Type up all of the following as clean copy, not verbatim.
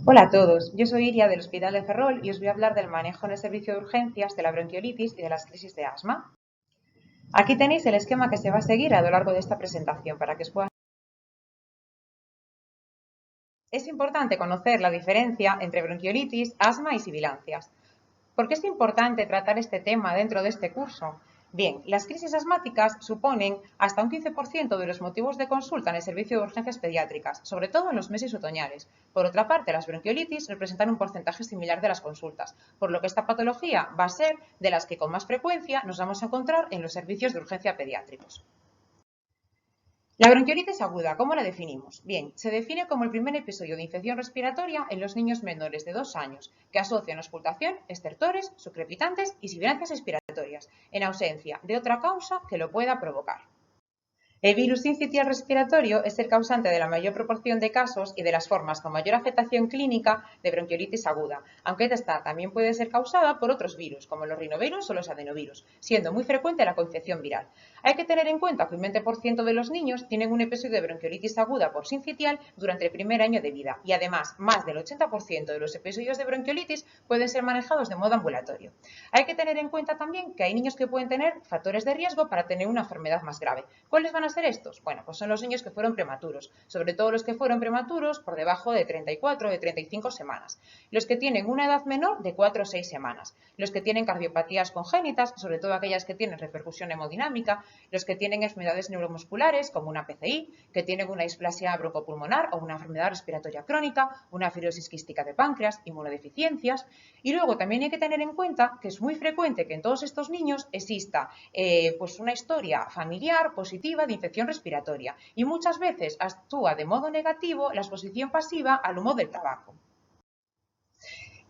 Hola a todos, yo soy Iria del Hospital de Ferrol y os voy a hablar del manejo en el servicio de urgencias de la bronquiolitis y de las crisis de asma. Aquí tenéis el esquema que se va a seguir a lo largo de esta presentación para que os pueda. Es importante conocer la diferencia entre bronquiolitis, asma y sibilancias. ¿Por qué es importante tratar este tema dentro de este curso? Bien, las crisis asmáticas suponen hasta un 15% de los motivos de consulta en el servicio de urgencias pediátricas, sobre todo en los meses otoñales. Por otra parte, las bronquiolitis representan un porcentaje similar de las consultas, por lo que esta patología va a ser de las que con más frecuencia nos vamos a encontrar en los servicios de urgencia pediátricos. La bronquiolitis aguda, ¿cómo la definimos? Bien, se define como el primer episodio de infección respiratoria en los niños menores de 2 años, que asocian auscultación, estertores, sucrepitantes y sibilancias respiratorias, en ausencia de otra causa que lo pueda provocar. El virus sincitial respiratorio es el causante de la mayor proporción de casos y de las formas con mayor afectación clínica de bronquiolitis aguda, aunque esta también puede ser causada por otros virus, como los rinovirus o los adenovirus, siendo muy frecuente la coinfección viral. Hay que tener en cuenta que un 20% de los niños tienen un episodio de bronquiolitis aguda por sincitial durante el primer año de vida y además más del 80% de los episodios de bronquiolitis pueden ser manejados de modo ambulatorio. Hay que tener en cuenta también que hay niños que pueden tener factores de riesgo para tener una enfermedad más grave. ¿Cuáles van a ser estos? Bueno, pues son los niños que fueron prematuros, sobre todo los que fueron prematuros por debajo de 34 o de 35 semanas, los que tienen una edad menor de 4 o 6 semanas, los que tienen cardiopatías congénitas, sobre todo aquellas que tienen repercusión hemodinámica, los que tienen enfermedades neuromusculares como una PCI, que tienen una displasia broncopulmonar o una enfermedad respiratoria crónica, una fibrosis quística de páncreas, inmunodeficiencias. Y luego también hay que tener en cuenta que es muy frecuente que en todos estos niños exista pues una historia familiar positiva de infección respiratoria y muchas veces actúa de modo negativo la exposición pasiva al humo del tabaco.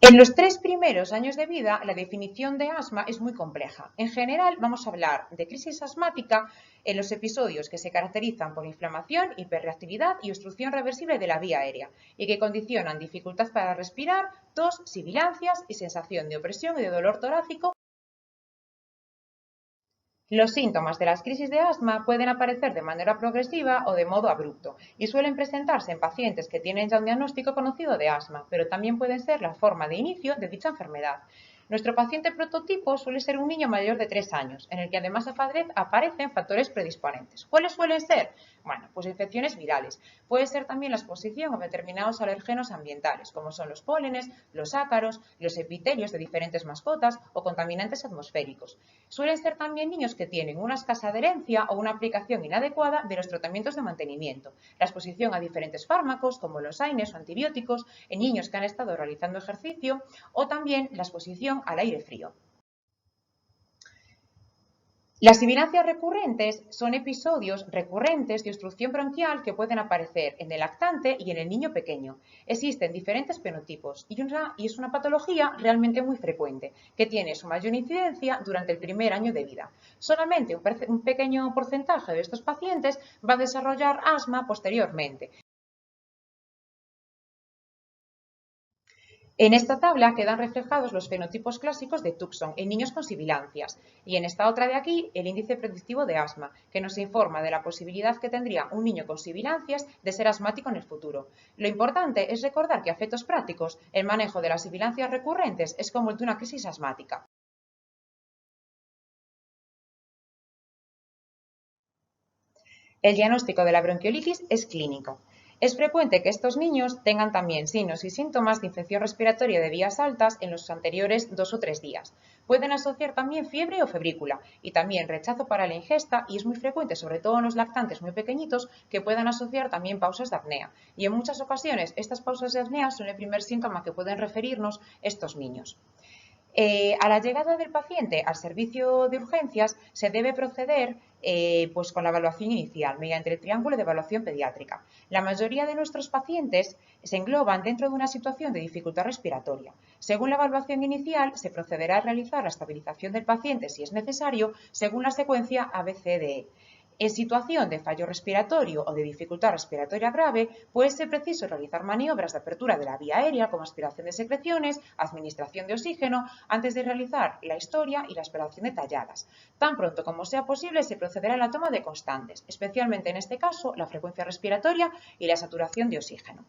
En los 3 primeros años de vida, la definición de asma es muy compleja. En general, vamos a hablar de crisis asmática en los episodios que se caracterizan por inflamación, hiperreactividad y obstrucción reversible de la vía aérea y que condicionan dificultad para respirar, tos, sibilancias y sensación de opresión y de dolor torácico. Los síntomas de las crisis de asma pueden aparecer de manera progresiva o de modo abrupto y suelen presentarse en pacientes que tienen ya un diagnóstico conocido de asma, pero también pueden ser la forma de inicio de dicha enfermedad. Nuestro paciente prototipo suele ser un niño mayor de 3 años, en el que además aparecen factores predisponentes. ¿Cuáles suelen ser? Bueno, pues infecciones virales. Puede ser también la exposición a determinados alergenos ambientales, como son los pólenes, los ácaros, los epitelios de diferentes mascotas o contaminantes atmosféricos. Suelen ser también niños que tienen una escasa adherencia o una aplicación inadecuada de los tratamientos de mantenimiento, la exposición a diferentes fármacos como los AINES o antibióticos en niños que han estado realizando ejercicio o también la exposición al aire frío. Las sibilancias recurrentes son episodios recurrentes de obstrucción bronquial que pueden aparecer en el lactante y en el niño pequeño. Existen diferentes fenotipos y es una patología realmente muy frecuente, que tiene su mayor incidencia durante el primer año de vida. Solamente un pequeño porcentaje de estos pacientes va a desarrollar asma posteriormente. En esta tabla quedan reflejados los fenotipos clásicos de Tucson en niños con sibilancias y en esta otra de aquí el índice predictivo de asma, que nos informa de la posibilidad que tendría un niño con sibilancias de ser asmático en el futuro. Lo importante es recordar que a efectos prácticos el manejo de las sibilancias recurrentes es como el de una crisis asmática. El diagnóstico de la bronquiolitis es clínico. Es frecuente que estos niños tengan también signos y síntomas de infección respiratoria de vías altas en los anteriores 2 o 3 días. Pueden asociar también fiebre o febrícula y también rechazo para la ingesta y es muy frecuente, sobre todo en los lactantes muy pequeñitos, que puedan asociar también pausas de apnea. Y en muchas ocasiones estas pausas de apnea son el primer síntoma que pueden referirnos estos niños. A la llegada del paciente al servicio de urgencias se debe proceder pues con la evaluación inicial mediante el triángulo de evaluación pediátrica. La mayoría de nuestros pacientes se engloban dentro de una situación de dificultad respiratoria. Según la evaluación inicial, se procederá a realizar la estabilización del paciente si es necesario, según la secuencia ABCDE. En situación de fallo respiratorio o de dificultad respiratoria grave, puede ser preciso realizar maniobras de apertura de la vía aérea como aspiración de secreciones, administración de oxígeno, antes de realizar la historia y la exploración detalladas. Tan pronto como sea posible, se procederá a la toma de constantes, especialmente en este caso la frecuencia respiratoria y la saturación de oxígeno.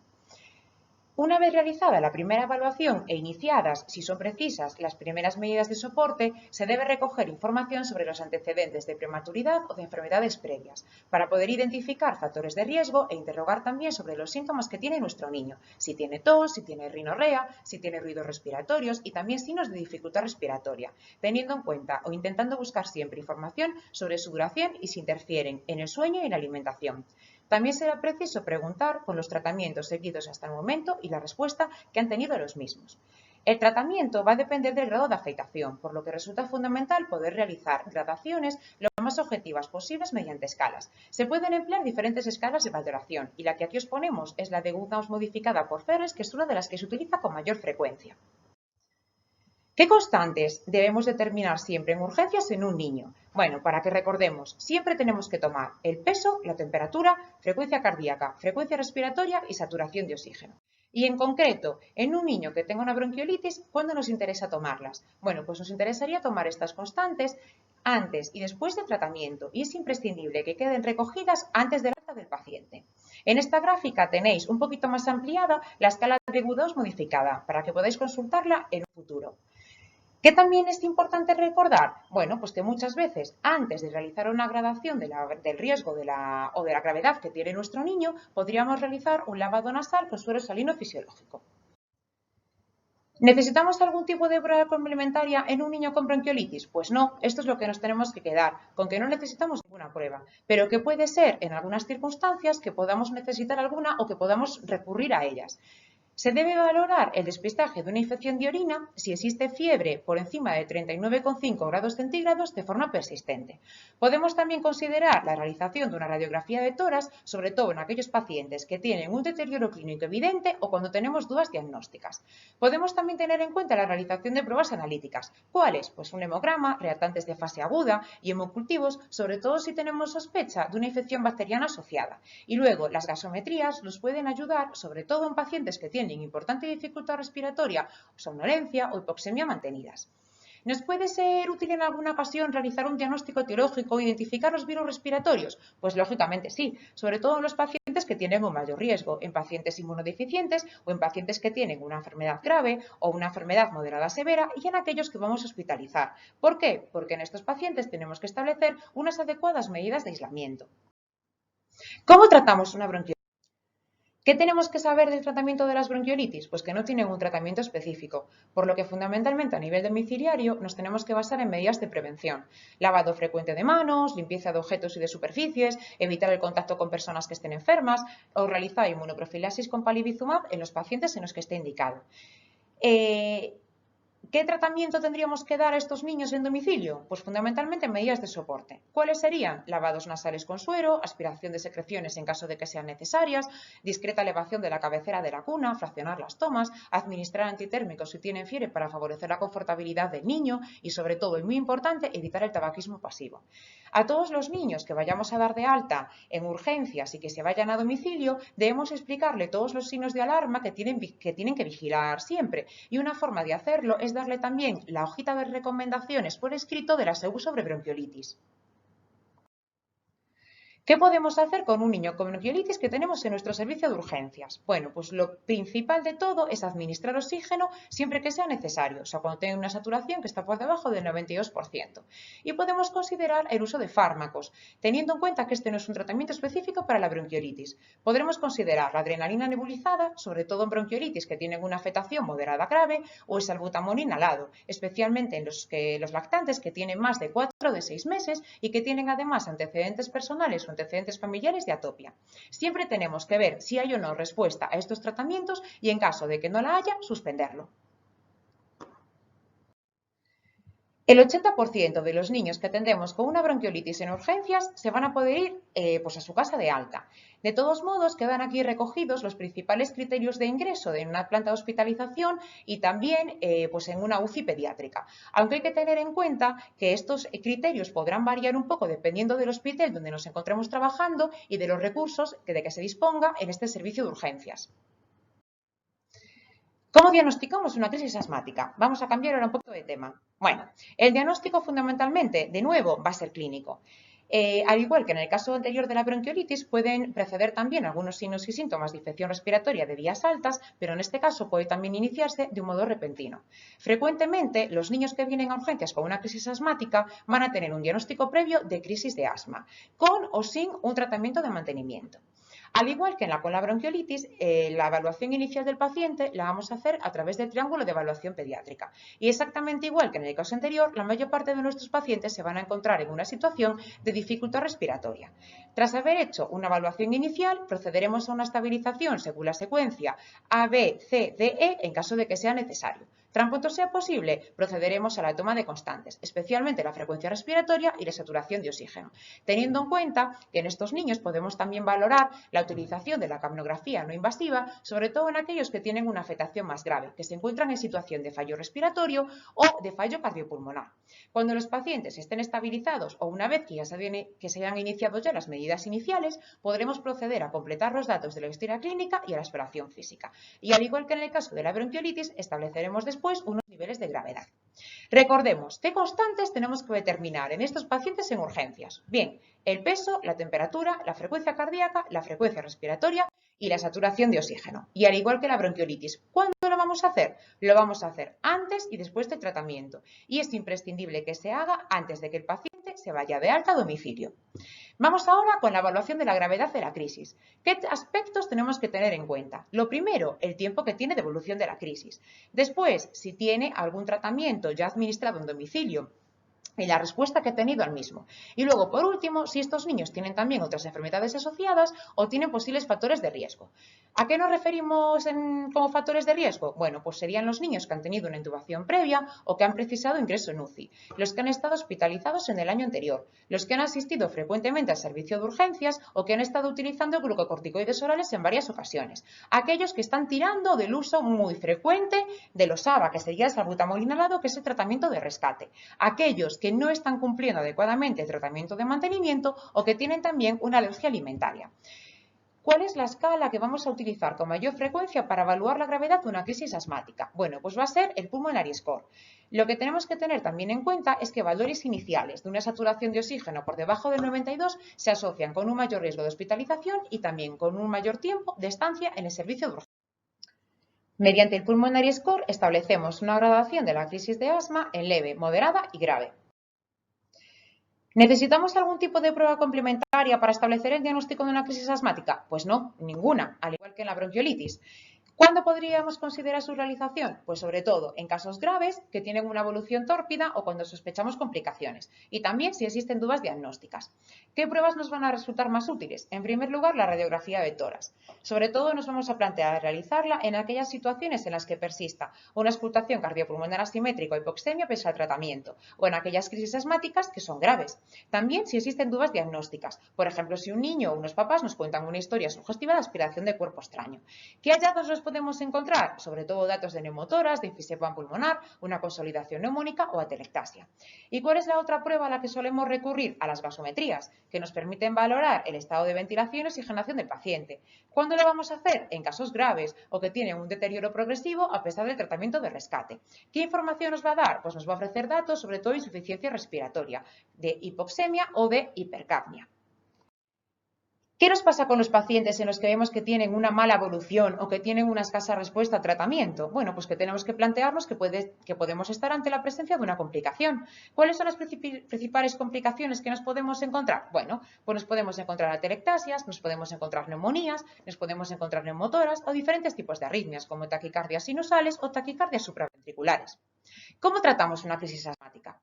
Una vez realizada la primera evaluación e iniciadas, si son precisas, las primeras medidas de soporte, se debe recoger información sobre los antecedentes de prematuridad o de enfermedades previas, para poder identificar factores de riesgo e interrogar también sobre los síntomas que tiene nuestro niño, si tiene tos, si tiene rinorrea, si tiene ruidos respiratorios y también signos de dificultad respiratoria, teniendo en cuenta o intentando buscar siempre información sobre su duración y si interfieren en el sueño y la alimentación. También será preciso preguntar por los tratamientos seguidos hasta el momento y la respuesta que han tenido los mismos. El tratamiento va a depender del grado de afectación, por lo que resulta fundamental poder realizar gradaciones lo más objetivas posibles mediante escalas. Se pueden emplear diferentes escalas de valoración y la que aquí os ponemos es la de Woodhouse modificada por Ferres, que es una de las que se utiliza con mayor frecuencia. ¿Qué constantes debemos determinar siempre en urgencias en un niño? Bueno, para que recordemos, siempre tenemos que tomar el peso, la temperatura, frecuencia cardíaca, frecuencia respiratoria y saturación de oxígeno. Y en concreto, en un niño que tenga una bronquiolitis, ¿cuándo nos interesa tomarlas? Bueno, pues nos interesaría tomar estas constantes antes y después del tratamiento y es imprescindible que queden recogidas antes del alta del paciente. En esta gráfica tenéis un poquito más ampliada la escala de Woodhouse modificada para que podáis consultarla en un futuro. ¿Qué también es importante recordar? Bueno, pues que muchas veces antes de realizar una gradación del riesgo o de la gravedad que tiene nuestro niño, podríamos realizar un lavado nasal con suero salino fisiológico. ¿Necesitamos algún tipo de prueba complementaria en un niño con bronquiolitis? Pues no, esto es lo que nos tenemos que quedar, con que no necesitamos ninguna prueba, pero que puede ser en algunas circunstancias que podamos necesitar alguna o que podamos recurrir a ellas. Se debe valorar el despistaje de una infección de orina si existe fiebre por encima de 39,5 grados centígrados de forma persistente. Podemos también considerar la realización de una radiografía de tórax, sobre todo en aquellos pacientes que tienen un deterioro clínico evidente o cuando tenemos dudas diagnósticas. Podemos también tener en cuenta la realización de pruebas analíticas. ¿Cuáles? Pues un hemograma, reactantes de fase aguda y hemocultivos, sobre todo si tenemos sospecha de una infección bacteriana asociada. Y luego, las gasometrías nos pueden ayudar, sobre todo en pacientes que tienen importante dificultad respiratoria, somnolencia o hipoxemia mantenidas. ¿Nos puede ser útil en alguna ocasión realizar un diagnóstico etiológico o identificar los virus respiratorios? Pues lógicamente sí, sobre todo en los pacientes que tienen un mayor riesgo, en pacientes inmunodeficientes o en pacientes que tienen una enfermedad grave o una enfermedad moderada severa y en aquellos que vamos a hospitalizar. ¿Por qué? Porque en estos pacientes tenemos que establecer unas adecuadas medidas de aislamiento. ¿Cómo tratamos una bronquiolitis? ¿Qué tenemos que saber del tratamiento de las bronquiolitis? Pues que no tienen un tratamiento específico, por lo que fundamentalmente a nivel domiciliario nos tenemos que basar en medidas de prevención. Lavado frecuente de manos, limpieza de objetos y de superficies, evitar el contacto con personas que estén enfermas o realizar inmunoprofilaxis con palivizumab en los pacientes en los que esté indicado. ¿Qué tratamiento tendríamos que dar a estos niños en domicilio? Pues fundamentalmente medidas de soporte. ¿Cuáles serían? Lavados nasales con suero, aspiración de secreciones en caso de que sean necesarias, discreta elevación de la cabecera de la cuna, fraccionar las tomas, administrar antitérmicos si tienen fiebre para favorecer la confortabilidad del niño y sobre todo, y muy importante, evitar el tabaquismo pasivo. A todos los niños que vayamos a dar de alta en urgencias y que se vayan a domicilio, debemos explicarle todos los signos de alarma que tienen que vigilar siempre y una forma de hacerlo es darle también la hojita de recomendaciones por escrito de la SEU sobre bronquiolitis. ¿Qué podemos hacer con un niño con bronquiolitis que tenemos en nuestro servicio de urgencias? Bueno, pues lo principal de todo es administrar oxígeno siempre que sea necesario, o sea, cuando tenga una saturación que está por debajo del 92%. Y podemos considerar el uso de fármacos, teniendo en cuenta que este no es un tratamiento específico para la bronquiolitis. Podremos considerar la adrenalina nebulizada, sobre todo en bronquiolitis que tienen una afectación moderada grave, o el salbutamol inhalado, especialmente en los lactantes que tienen más de 4 de 6 meses y que tienen además antecedentes personales o antecedentes familiares de atopia. Siempre tenemos que ver si hay o no respuesta a estos tratamientos y en caso de que no la haya, suspenderlo. El 80% de los niños que atendemos con una bronquiolitis en urgencias se van a poder ir pues a su casa de alta. De todos modos, quedan aquí recogidos los principales criterios de ingreso en una planta de hospitalización y también pues en una UCI pediátrica. Aunque hay que tener en cuenta que estos criterios podrán variar un poco dependiendo del hospital donde nos encontremos trabajando y de los recursos de que se disponga en este servicio de urgencias. ¿Cómo diagnosticamos una crisis asmática? Vamos a cambiar ahora un poco de tema. Bueno, el diagnóstico fundamentalmente, de nuevo, va a ser clínico. Al igual que en el caso anterior de la bronquiolitis, pueden preceder también algunos signos y síntomas de infección respiratoria de vías altas, pero en este caso puede también iniciarse de un modo repentino. Frecuentemente, los niños que vienen a urgencias con una crisis asmática van a tener un diagnóstico previo de crisis de asma, con o sin un tratamiento de mantenimiento. Al igual que con la bronquiolitis, la evaluación inicial del paciente la vamos a hacer a través del triángulo de evaluación pediátrica. Y exactamente igual que en el caso anterior, la mayor parte de nuestros pacientes se van a encontrar en una situación de dificultad respiratoria. Tras haber hecho una evaluación inicial, procederemos a una estabilización según la secuencia A, B, C, D, E en caso de que sea necesario. Tan pronto sea posible, procederemos a la toma de constantes, especialmente la frecuencia respiratoria y la saturación de oxígeno, teniendo en cuenta que en estos niños podemos también valorar la utilización de la capnografía no invasiva, sobre todo en aquellos que tienen una afectación más grave, que se encuentran en situación de fallo respiratorio o de fallo cardiopulmonar. Cuando los pacientes estén estabilizados o una vez que se hayan iniciado ya las medidas iniciales, podremos proceder a completar los datos de la historia clínica y a la exploración física. Y al igual que en el caso de la bronquiolitis, estableceremos después unos niveles de gravedad. Recordemos qué constantes tenemos que determinar en estos pacientes en urgencias. Bien, el peso, la temperatura, la frecuencia cardíaca, la frecuencia respiratoria y la saturación de oxígeno. Y al igual que la bronquiolitis, ¿cuándo lo vamos a hacer? Lo vamos a hacer antes y después del tratamiento. Y es imprescindible que se haga antes de que el paciente se vaya de alta a domicilio. Vamos ahora con la evaluación de la gravedad de la crisis. ¿Qué aspectos tenemos que tener en cuenta? Lo primero, el tiempo que tiene de evolución de la crisis. Después, si tiene algún tratamiento ya administrado en domicilio y la respuesta que ha tenido al mismo. Y luego, por último, si estos niños tienen también otras enfermedades asociadas o tienen posibles factores de riesgo. ¿A qué nos referimos como factores de riesgo? Bueno, pues serían los niños que han tenido una intubación previa o que han precisado ingreso en UCI, los que han estado hospitalizados en el año anterior, los que han asistido frecuentemente al servicio de urgencias o que han estado utilizando glucocorticoides orales en varias ocasiones, aquellos que están tirando del uso muy frecuente de los ABA, que sería el salbutamol inhalado, que es el tratamiento de rescate, aquellos que no están cumpliendo adecuadamente el tratamiento de mantenimiento o que tienen también una alergia alimentaria. ¿Cuál es la escala que vamos a utilizar con mayor frecuencia para evaluar la gravedad de una crisis asmática? Bueno, pues va a ser el Pulmonary Score. Lo que tenemos que tener también en cuenta es que valores iniciales de una saturación de oxígeno por debajo del 92 se asocian con un mayor riesgo de hospitalización y también con un mayor tiempo de estancia en el servicio de urgencia. Mediante el Pulmonary Score establecemos una gradación de la crisis de asma en leve, moderada y grave. ¿Necesitamos algún tipo de prueba complementaria para establecer el diagnóstico de una crisis asmática? Pues no, ninguna, al igual que en la bronquiolitis. ¿Cuándo podríamos considerar su realización? Pues sobre todo en casos graves que tienen una evolución tórpida o cuando sospechamos complicaciones y también si existen dudas diagnósticas. ¿Qué pruebas nos van a resultar más útiles? En primer lugar, la radiografía de tórax. Sobre todo nos vamos a plantear realizarla en aquellas situaciones en las que persista una auscultación cardiopulmonar asimétrica o hipoxemia pese al tratamiento o en aquellas crisis asmáticas que son graves. También si existen dudas diagnósticas. Por ejemplo, si un niño o unos papás nos cuentan una historia sugestiva de aspiración de cuerpo extraño. ¿Qué hallazgos nos podemos encontrar? Sobre todo datos de neumotoras, de enfisema pulmonar, una consolidación neumónica o atelectasia. ¿Y cuál es la otra prueba a la que solemos recurrir? A las gasometrías, que nos permiten valorar el estado de ventilación y oxigenación del paciente. ¿Cuándo lo vamos a hacer? En casos graves o que tienen un deterioro progresivo a pesar del tratamiento de rescate. ¿Qué información nos va a dar? Pues nos va a ofrecer datos sobre todo de insuficiencia respiratoria, de hipoxemia o de hipercapnia. ¿Qué nos pasa con los pacientes en los que vemos que tienen una mala evolución o que tienen una escasa respuesta al tratamiento? Bueno, pues que tenemos que plantearnos que podemos estar ante la presencia de una complicación. ¿Cuáles son las principales complicaciones que nos podemos encontrar? Bueno, pues nos podemos encontrar atelectasias, nos podemos encontrar neumonías, nos podemos encontrar neumotoras o diferentes tipos de arritmias como taquicardias sinusales o taquicardias supraventriculares. ¿Cómo tratamos una crisis asmática?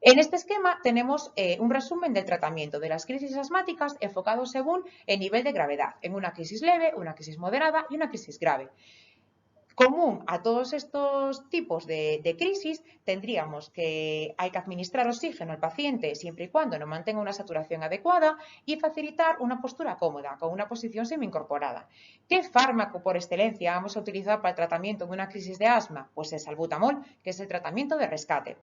En este esquema tenemos un resumen del tratamiento de las crisis asmáticas enfocado según el nivel de gravedad, en una crisis leve, una crisis moderada y una crisis grave. Común a todos estos tipos de crisis tendríamos que hay que administrar oxígeno al paciente siempre y cuando no mantenga una saturación adecuada y facilitar una postura cómoda, con una posición semi-incorporada. ¿Qué fármaco por excelencia vamos a utilizar para el tratamiento de una crisis de asma? Pues el salbutamol, que es el tratamiento de rescate.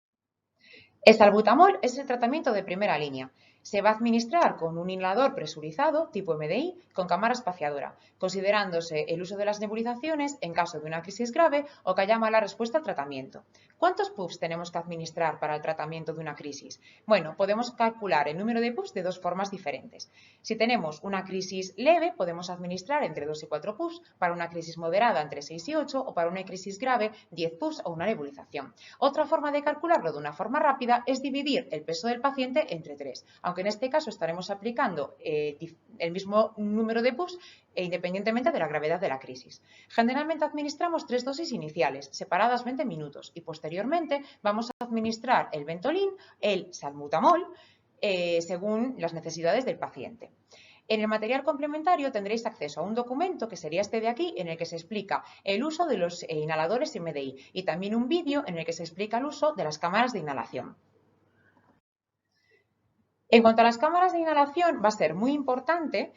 El salbutamol es el tratamiento de primera línea. Se va a administrar con un inhalador presurizado tipo MDI con cámara espaciadora, considerándose el uso de las nebulizaciones en caso de una crisis grave o que haya mala respuesta al tratamiento. ¿Cuántos puffs tenemos que administrar para el tratamiento de una crisis? Bueno, podemos calcular el número de puffs de dos formas diferentes. Si tenemos una crisis leve, podemos administrar entre 2 y 4 puffs, para una crisis moderada entre 6 y 8 o para una crisis grave 10 puffs o una nebulización. Otra forma de calcularlo de una forma rápida es dividir el peso del paciente entre 3, aunque en este caso estaremos aplicando el mismo número de puffs independientemente de la gravedad de la crisis. Generalmente administramos 3 dosis iniciales, separadas 20 minutos, y posteriormente vamos a administrar el Ventolin, el salbutamol, según las necesidades del paciente. En el material complementario tendréis acceso a un documento, que sería este de aquí, en el que se explica el uso de los inhaladores MDI y también un vídeo en el que se explica el uso de las cámaras de inhalación. En cuanto a las cámaras de inhalación, va a ser muy importante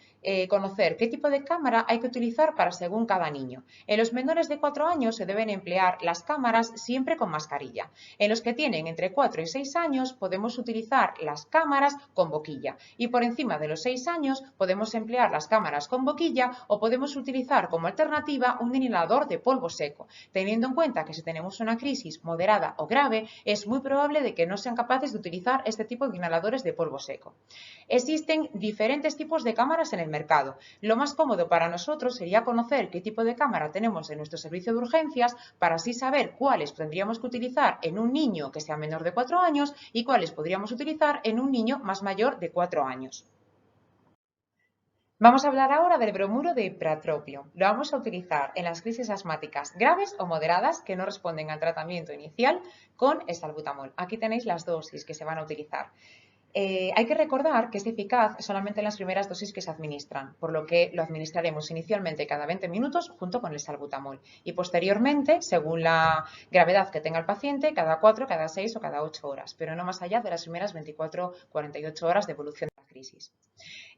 conocer qué tipo de cámara hay que utilizar para según cada niño. En los menores de 4 años se deben emplear las cámaras siempre con mascarilla. En los que tienen entre 4 y 6 años podemos utilizar las cámaras con boquilla. Y por encima de los 6 años podemos emplear las cámaras con boquilla o podemos utilizar como alternativa un inhalador de polvo seco, teniendo en cuenta que si tenemos una crisis moderada o grave es muy probable de que no sean capaces de utilizar este tipo de inhaladores de polvo seco. Existen diferentes tipos de cámaras en el mercado. Lo más cómodo para nosotros sería conocer qué tipo de cámara tenemos en nuestro servicio de urgencias para así saber cuáles tendríamos que utilizar en un niño que sea menor de 4 años y cuáles podríamos utilizar en un niño más mayor de 4 años. Vamos a hablar ahora del bromuro de ipratropio. Lo vamos a utilizar en las crisis asmáticas graves o moderadas que no responden al tratamiento inicial con el salbutamol. Aquí tenéis las dosis que se van a utilizar. Hay que recordar que es eficaz solamente en las primeras dosis que se administran, por lo que lo administraremos inicialmente cada 20 minutos junto con el salbutamol y posteriormente, según la gravedad que tenga el paciente, cada 4, cada 6 o cada 8 horas, pero no más allá de las primeras 24-48 horas de evolución de la crisis.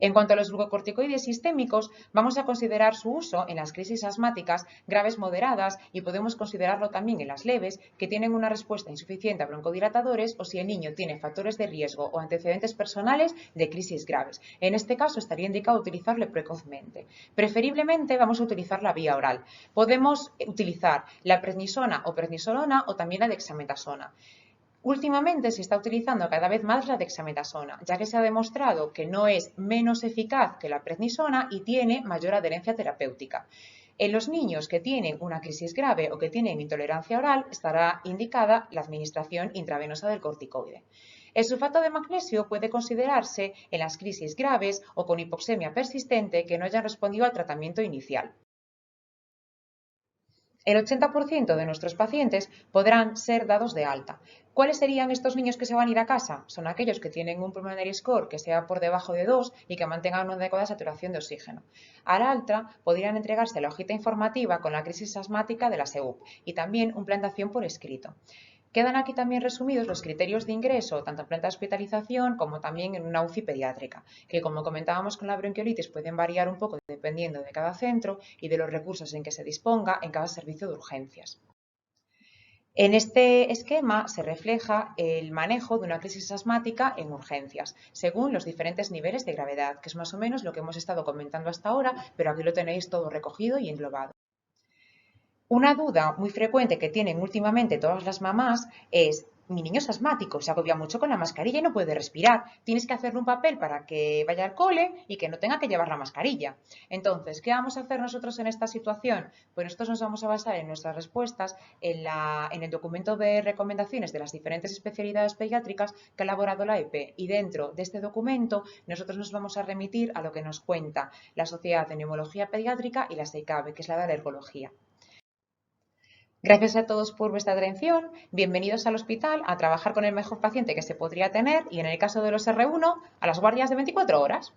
En cuanto a los glucocorticoides sistémicos, vamos a considerar su uso en las crisis asmáticas graves moderadas y podemos considerarlo también en las leves, que tienen una respuesta insuficiente a broncodilatadores, o si el niño tiene factores de riesgo o antecedentes personales de crisis graves. En este caso estaría indicado utilizarle precozmente. Preferiblemente vamos a utilizar la vía oral. Podemos utilizar la prednisona o prednisolona o también la dexametasona. Últimamente se está utilizando cada vez más la dexametasona, ya que se ha demostrado que no es menos eficaz que la prednisona y tiene mayor adherencia terapéutica. En los niños que tienen una crisis grave o que tienen intolerancia oral, estará indicada la administración intravenosa del corticoide. El sulfato de magnesio puede considerarse en las crisis graves o con hipoxemia persistente que no hayan respondido al tratamiento inicial. El 80% de nuestros pacientes podrán ser dados de alta. ¿Cuáles serían estos niños que se van a ir a casa? Son aquellos que tienen un pulmonary score que sea por debajo de 2 y que mantengan una adecuada saturación de oxígeno. Al alta podrían entregarse la hojita informativa con la crisis asmática de la SEUP y también un plan de acción por escrito. Quedan aquí también resumidos los criterios de ingreso, tanto en planta de hospitalización como también en una UCI pediátrica, que como comentábamos con la bronquiolitis pueden variar un poco dependiendo de cada centro y de los recursos en que se disponga en cada servicio de urgencias. En este esquema se refleja el manejo de una crisis asmática en urgencias, según los diferentes niveles de gravedad, que es más o menos lo que hemos estado comentando hasta ahora, pero aquí lo tenéis todo recogido y englobado. Una duda muy frecuente que tienen últimamente todas las mamás es: mi niño es asmático, se agobia mucho con la mascarilla y no puede respirar. Tienes que hacerle un papel para que vaya al cole y que no tenga que llevar la mascarilla. Entonces, ¿qué vamos a hacer nosotros en esta situación? Pues nosotros nos vamos a basar en nuestras respuestas en el documento de recomendaciones de las diferentes especialidades pediátricas que ha elaborado la EP, y dentro de este documento nosotros nos vamos a remitir a lo que nos cuenta la Sociedad de Neumología Pediátrica y la SEICABE, que es la de alergología. Gracias a todos por vuestra atención. Bienvenidos al hospital a trabajar con el mejor paciente que se podría tener y, en el caso de los R1, a las guardias de 24 horas.